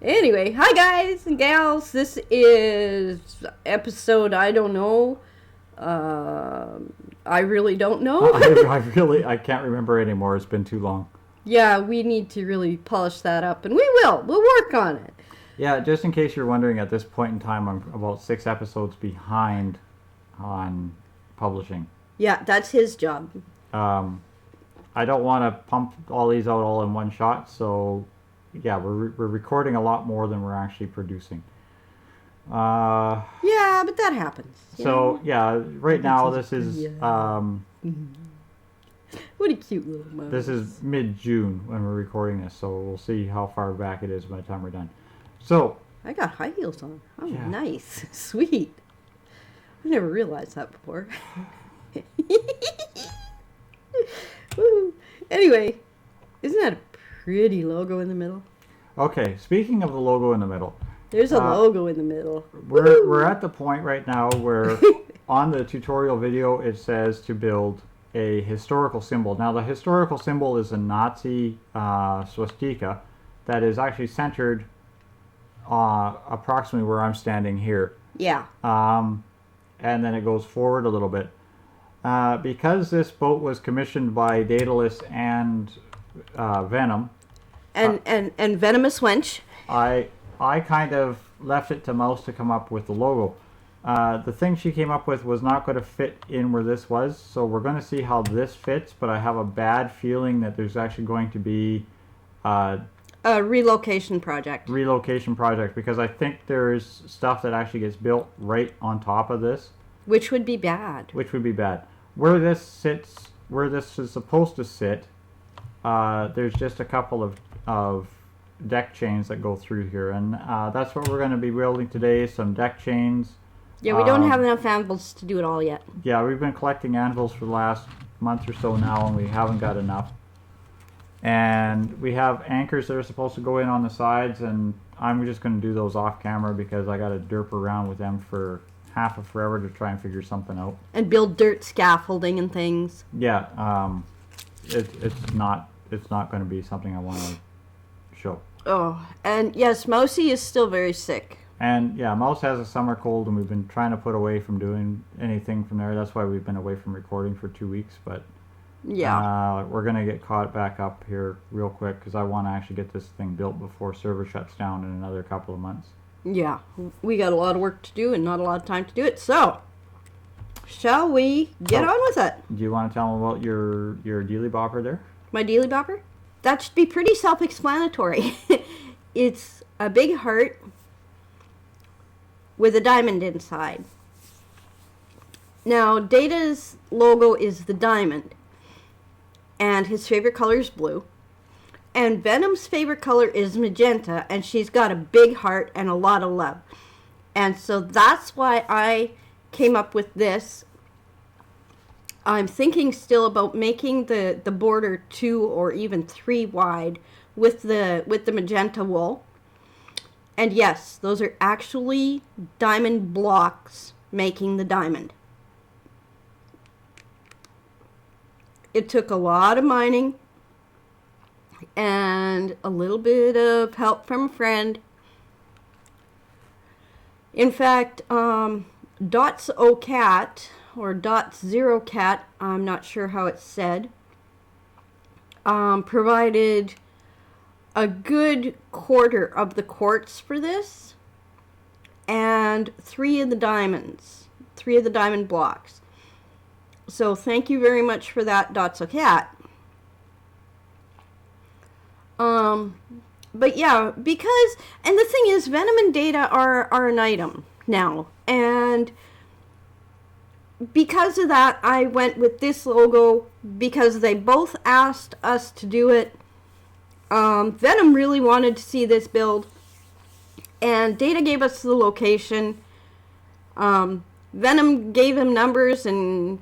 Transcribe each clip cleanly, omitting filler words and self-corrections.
Anyway, hi guys and gals. This is episode I don't know. I really don't know. I can't remember anymore. It's been too long. Yeah, we need to really polish that up, and we will. We'll work on it. Yeah, just in case you're wondering, at this point in time, I'm about 6 episodes behind on publishing. Yeah, that's his job. I don't want to pump all these out all in one shot, so yeah, we're recording a lot more than we're actually producing. Yeah, but that happens. So yeah, right now this is what a cute little mouse. This is mid-June when we're recording this, so we'll see how far back it is by the time we're done. So I got high heels on. Oh, yeah. Nice, sweet. I never realized that before. Woo. Anyway, isn't that a pretty logo in the middle? Okay, speaking of the logo in the middle. There's a logo in the middle. We're at the point right now where on the tutorial video it says to build a historical symbol. Now the historical symbol is a Nazi swastika that is actually centered approximately where I'm standing here. Yeah. And then it goes forward a little bit. Because this boat was commissioned by Dataless and Venom. And Venomous Wench. I kind of left it to Mouse to come up with the logo. The thing she came up with was not going to fit in where this was, so we're going to see how this fits, but I have a bad feeling that there's actually going to be a relocation project. Because I think there's stuff that actually gets built right on top of this. Which would be bad. Where this sits, where this is supposed to sit, there's just a couple of deck chains that go through here, and that's what we're going to be building today, some deck chains. Yeah, we don't have enough anvils to do it all yet. Yeah, we've been collecting anvils for the last month or so now, and we haven't got enough. And we have anchors that are supposed to go in on the sides, and I'm just going to do those off camera because I got to derp around with them for half of forever to try and figure something out. And build dirt scaffolding and things. Yeah, it's not going to be something I want to show. Oh, and yes, Mousy is still very sick. And yeah, Mouse has a summer cold, and we've been trying to put away from doing anything from there. That's why we've been away from recording for 2 weeks, but yeah, we're going to get caught back up here real quick because I want to actually get this thing built before server shuts down in another couple of months. Yeah, we got a lot of work to do and not a lot of time to do it, so shall we get on with it? Do you want to tell them about your dealy bopper there? My dealy bopper? That should be pretty self-explanatory. It's a big heart with a diamond inside. Now, Data's logo is the diamond, and his favorite color is blue. And Venom's favorite color is magenta, and she's got a big heart and a lot of love. And so that's why I came up with this. I'm thinking still about making the border 2 or even 3 wide with the magenta wool. And yes, those are actually diamond blocks making the diamond. It took a lot of mining and a little bit of help from a friend. In fact, Dataless822 or Dataless822, I'm not sure how it's said, provided a good quarter of the quartz for this and 3 of the diamonds, 3 of the diamond blocks. So thank you very much for that, Dataless822. But yeah, because, and the thing is, Venom and Data are an item now, and because of that, I went with this logo because they both asked us to do it. Venom really wanted to see this build, and Data gave us the location. Venom gave him numbers and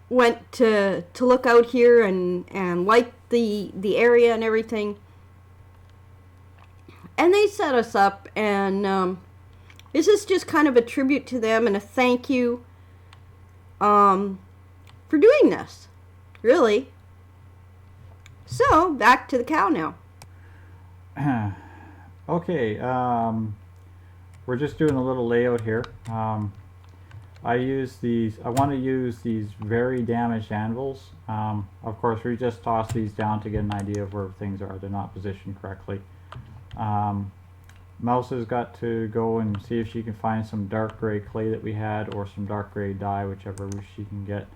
went to look out here and liked the area and everything. And they set us up, and this is just kind of a tribute to them and a thank you for doing this, really. So, back to the cow now. Okay, we're just doing a little layout here. I want to use these very damaged anvils. Of course, we just toss these down to get an idea of where things are. They're not positioned correctly. Mouse has got to go and see if she can find some dark gray clay that we had, or some dark gray dye, whichever she can get.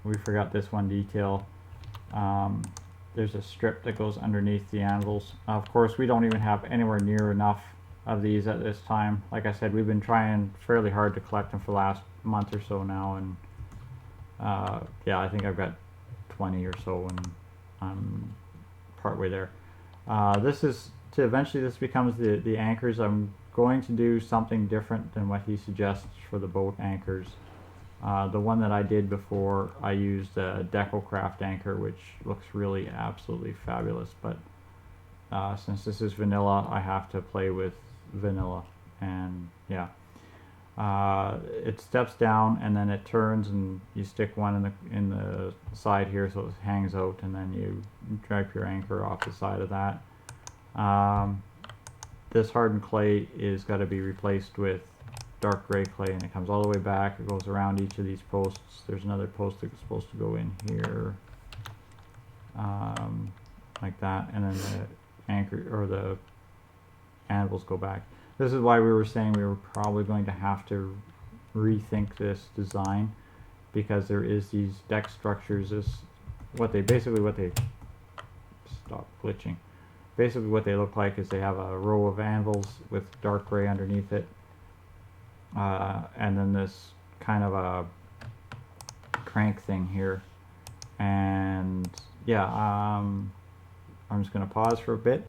We forgot this one detail. There's a strip that goes underneath the anvils. Of course, we don't even have anywhere near enough of these at this time. Like I said, we've been trying fairly hard to collect them for the last month or so now, and yeah, I think I've got 20 or so, and I'm partway there. This is to eventually this becomes the anchors. I'm going to do something different than what he suggests for the boat anchors. The one that I did before, I used a Dataless822 anchor, which looks really absolutely fabulous, but since this is vanilla, I have to play with vanilla. And yeah, it steps down and then it turns, and you stick one in the side here so it hangs out, and then you drape your anchor off the side of that. This hardened clay is got to be replaced with dark gray clay, and it comes all the way back. It goes around each of these posts. There's another post that's supposed to go in here, like that, and then the anchor or the anvils go back. This is why we were saying we were probably going to have to rethink this design, because there is these deck structures. This what they stop glitching. Basically what they look like is they have a row of anvils with dark gray underneath it, and then this kind of a crank thing here. And yeah, I'm just going to pause for a bit.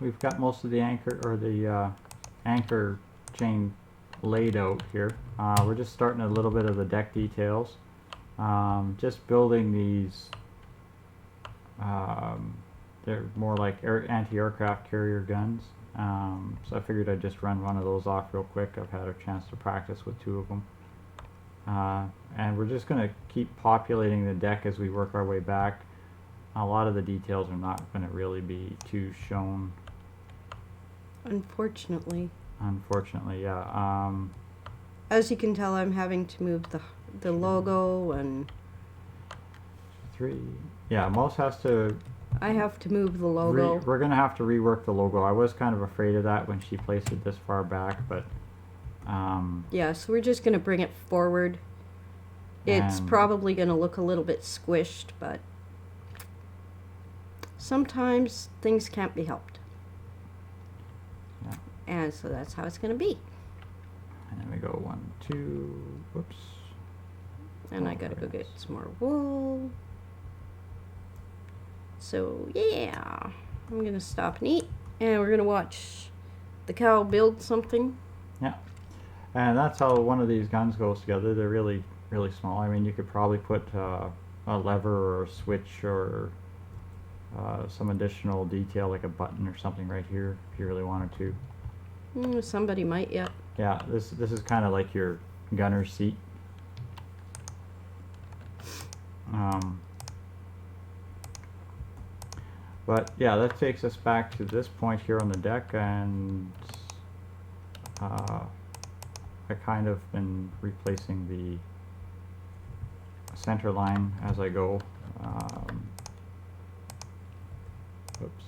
We've got most of the anchor or the anchor chain laid out here. We're just starting a little bit of the deck details, just building these. They're more like anti-aircraft carrier guns, so I figured I'd just run one of those off real quick. I've had a chance to practice with two of them, and we're just going to keep populating the deck as we work our way back. A lot of the details are not going to really be too shown, Unfortunately. Unfortunately, yeah. As you can tell, I'm having to move the logo, and yeah, Mouse has to. I have to move the logo. We're going to have to rework the logo. I was kind of afraid of that when she placed it this far back, but yeah, so we're just going to bring it forward. It's probably going to look a little bit squished, but sometimes things can't be helped. Yeah. And so that's how it's going to be. And then we go 1, 2, whoops. And I got to go get some more wool. So yeah, I'm going to stop and eat, and we're going to watch the cow build something. Yeah, and that's how one of these guns goes together. They're really, really small. I mean, you could probably put a lever or a switch or some additional detail like a button or something right here if you really wanted to. Somebody might, yeah. Yeah, this is kind of like your gunner's seat. But yeah, that takes us back to this point here on the deck, and I kind of been replacing the center line as I go. Oops.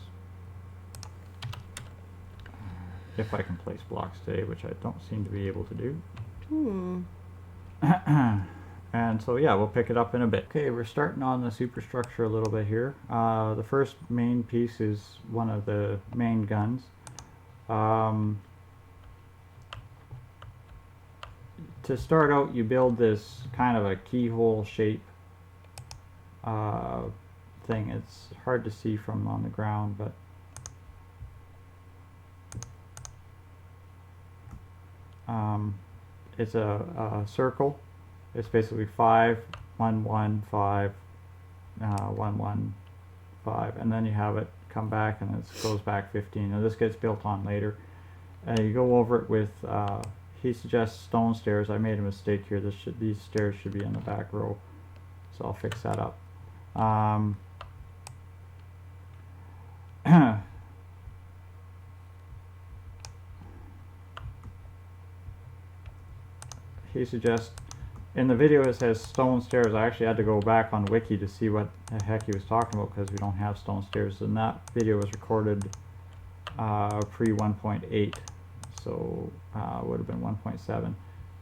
If I can place blocks today, which I don't seem to be able to do. And so yeah, we'll pick it up in a bit. Okay, we're starting on the superstructure a little bit here. The first main piece is one of the main guns. To start out, you build this kind of a keyhole shape thing. It's hard to see from on the ground, but it's a circle. It's basically 5, 1, 1, 5, 1, 1, 5, and then you have it come back, and it goes back 15. Now this gets built on later. You go over it with, he suggests stone stairs. I made a mistake here. These stairs should be in the back row, so I'll fix that up. he suggests, in the video it says stone stairs. I actually had to go back on Wiki to see what the heck he was talking about because we don't have stone stairs. And that video was recorded pre 1.8, so would have been 1.7.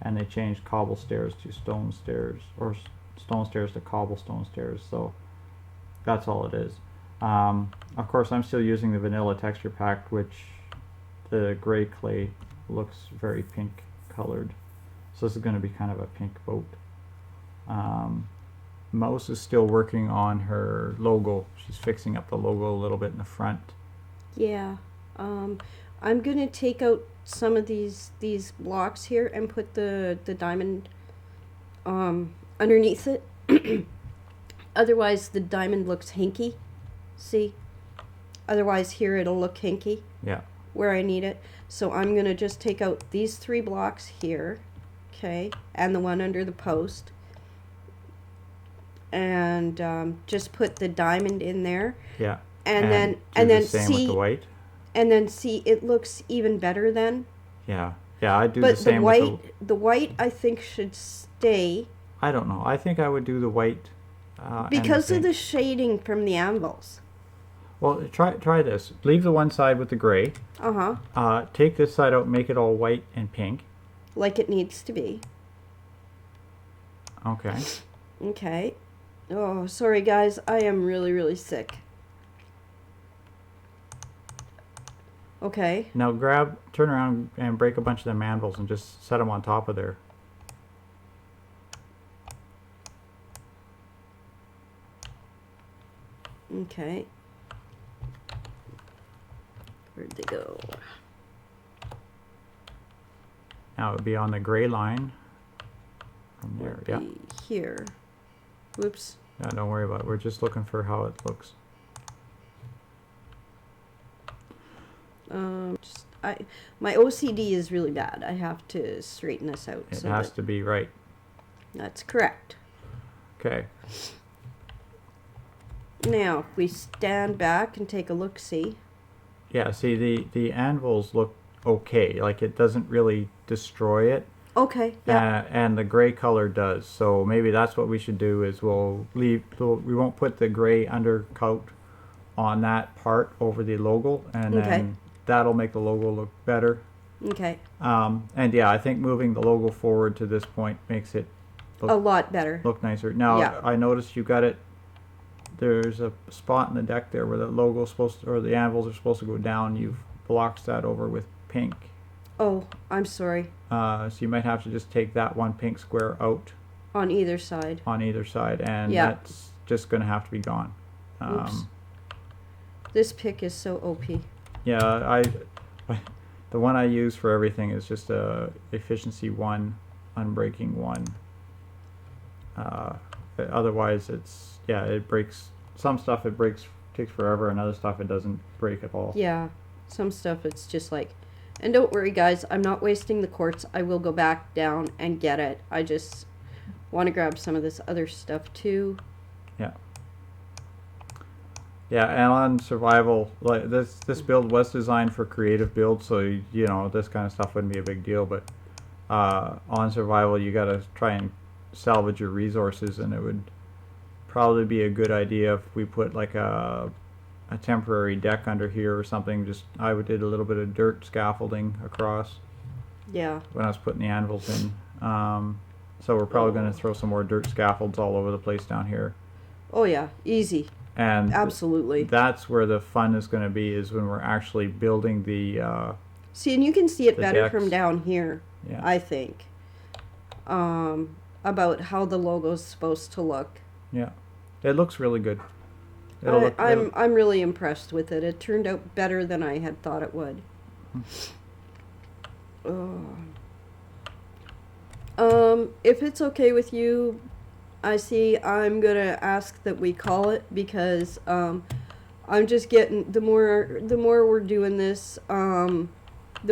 And they changed cobble stairs to stone stairs, or stone stairs to cobblestone stairs. So that's all it is. Of course, I'm still using the vanilla texture pack, which the gray clay looks very pink colored. So this is going to be kind of a pink boat. Mouse is still working on her logo. She's fixing up the logo a little bit in the front. Yeah. I'm going to take out some of these blocks here and put the diamond underneath it. Otherwise the diamond looks hinky. See? Otherwise here it'll look hinky. Yeah. Where I need it. So I'm going to just take out these 3 blocks here. Okay, and the one under the post, and just put the diamond in there. Yeah, and then same see with the white. And then see, it looks even better then. Yeah, I do but the same. But the white I think should stay. I don't know. I think I would do the white because of the shading from the anvils. Well, try this. Leave the one side with the gray. Take this side out, and make it all white and pink. Like it needs to be. Okay. Okay. Oh, sorry guys. I am really, really sick. Okay. Now turn around and break a bunch of them anvils and just set them on top of there. Okay. Where'd they go? Now it would be on the gray line. From there, yeah. Here. Whoops. No, don't worry about it. We're just looking for how it looks. My OCD is really bad. I have to straighten this out. It has to be right. That's correct. Okay. Now, if we stand back and take a look-see. Yeah, see, the anvils look okay. Like, it doesn't really destroy it. Okay, yeah. And the gray color does. So maybe that's what we should do is we won't put the gray undercoat on that part over the logo, and then that'll make the logo look better. Okay. And yeah, I think moving the logo forward to this point makes it look a lot better. Look nicer. Now, yeah. I noticed you got it. There's a spot in the deck there where the logo's supposed to, or the anvils are supposed to go down. You've blocked that over with pink. Oh, I'm sorry. So you might have to just take that one pink square out. On either side. On either side, and that's just going to have to be gone. Oops. This pick is so OP. Yeah, the one I use for everything is just a efficiency 1, unbreaking 1. Otherwise, it breaks. Some stuff it breaks, takes forever, and other stuff it doesn't break at all. Yeah, some stuff it's just like, and don't worry guys, I'm not wasting the quartz. I will go back down and get it. I just want to grab some of this other stuff too. Yeah. Yeah, and on survival, like this build was designed for creative build, so you know this kind of stuff wouldn't be a big deal. But on survival, you got to try and salvage your resources, and it would probably be a good idea if we put like a temporary deck under here or something. I did a little bit of dirt scaffolding across. Yeah. When I was putting the anvils in, so we're probably going to throw some more dirt scaffolds all over the place down here. Oh yeah, easy. And absolutely, that's where the fun is going to be, is when we're actually building the see, and you can see it better decks from down here. Yeah. I think about how the logo's supposed to look. Yeah, it looks really good. I'm really impressed with it. It turned out better than I had thought it would. If it's okay with you, I'm gonna ask that we call it, because I'm just getting, the more we're doing this, the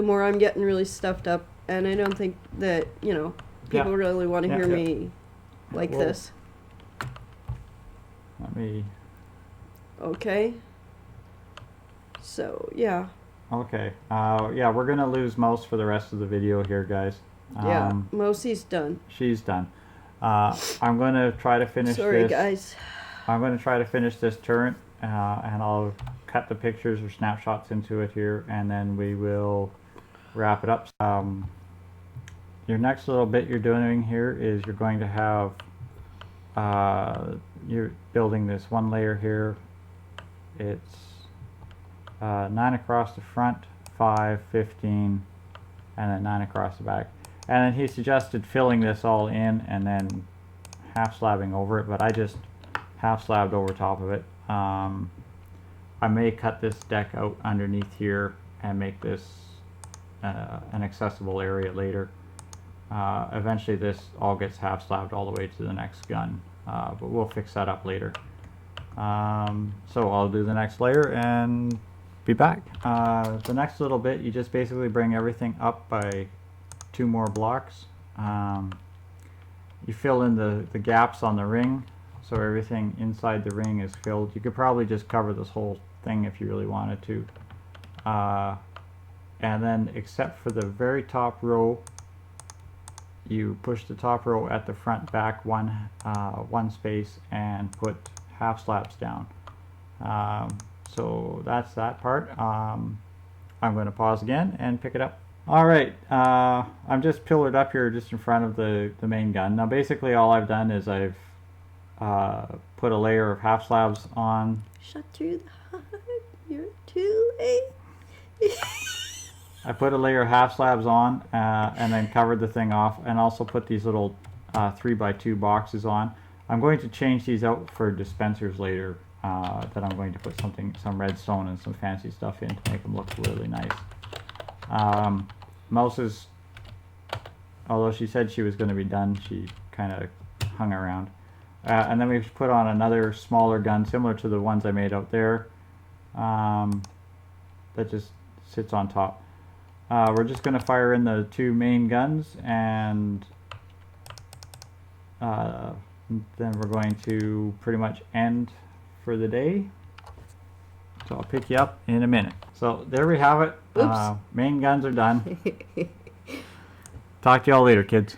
more I'm getting really stuffed up, and I don't think that people really want to hear me like this. Let me. Okay. So yeah. Okay. Yeah, we're gonna lose Mouse for the rest of the video here, guys. Yeah, Mosie's done. She's done. I'm going to try to finish Sorry, this. guys. I'm going to try to finish this turret, and I'll cut the pictures or snapshots into it here, and then we will wrap it up. Your next little bit you're doing here is you're going to have, you're building this one layer here. It's 9 across the front, 5, 15, and then 9 across the back. And then he suggested filling this all in and then half slabbing over it, but I just half slabbed over top of it. I may cut this deck out underneath here and make this an accessible area later. Eventually this all gets half slabbed all the way to the next gun, but we'll fix that up later. So I'll do the next layer and be back. The next little bit, you just basically bring everything up by 2 more blocks. You fill in the gaps on the ring, so everything inside the ring is filled. You could probably just cover this whole thing if you really wanted to. And then except for the very top row, you push the top row at the front back one space and put half slabs down. So that's that part. I'm going to pause again and pick it up. Alright, I'm just pillared up here just in front of the main gun. Now basically all I've done is I've put a layer of half slabs on. Shut through the heart, you're too late. I put a layer of half slabs on and then covered the thing off, and also put these little 3x2 boxes on. I'm going to change these out for dispensers later, that I'm going to put some redstone and some fancy stuff in to make them look really nice. Mouses, although she said she was going to be done, she kind of hung around. And then we've put on another smaller gun similar to the ones I made out there, that just sits on top. We're just going to fire in the 2 main guns, and then we're going to pretty much end for the day. So I'll pick you up in a minute. So there we have it. Main guns are done. Talk to y'all later, kids.